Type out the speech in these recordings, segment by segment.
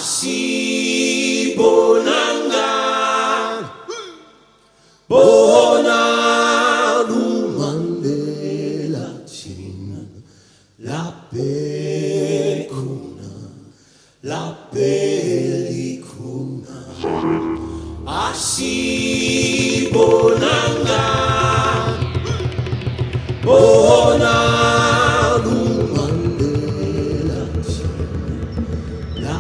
Asi bonanga bona lumandela china la pelicuna Asi bonanga bona lumandela china la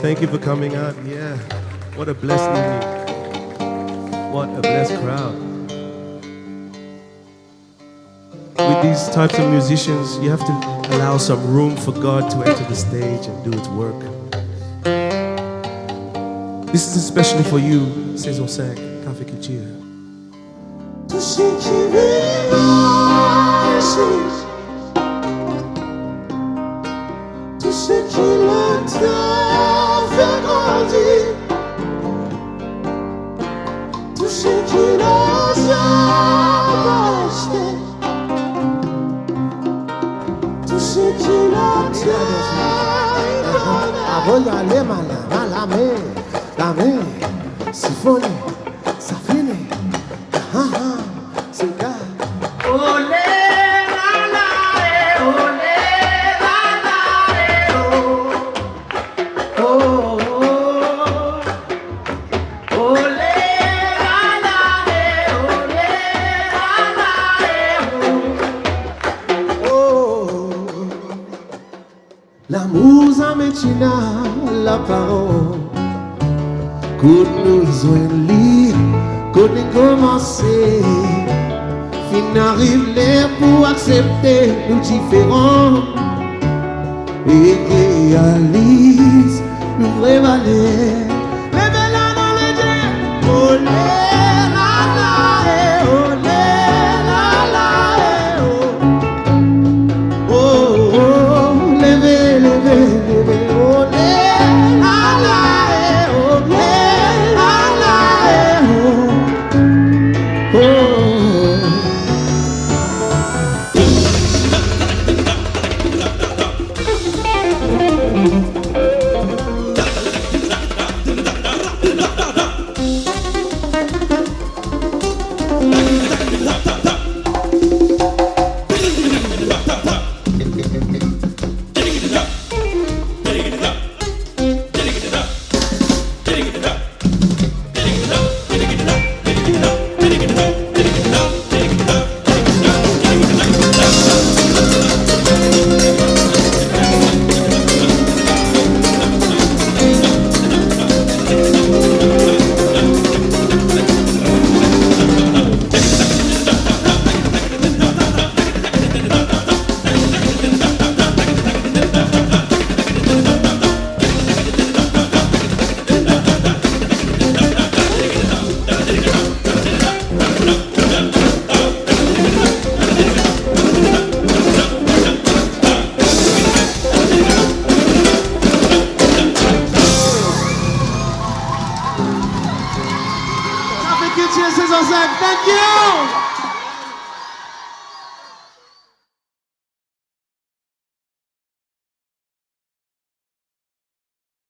Thank you for coming out. Yeah, what a blessed evening. What a blessed crowd. With these types of musicians, you have to allow some room for God to enter the stage and do His work. This is especially for you, Sezon sang, Kafe Kiltir. Tout ce qui vibrage, tout ce qui l'entend fait grandir, tout ce qui l'ose acheter, tout ce qui l'entend. Avant d'aller la main, siphonner, ça finit. C'est gars. Olé la la, olé la la, oh, oh, olé la la, olé la la, Oh, l'amour ça m'échina la parole. Qu'on nous joigne lire, qu'on ait commencé. Fin arrive là pour accepter nous différents. Et réalise nous vraies valeurs. Lève-la dans les yeux, olé.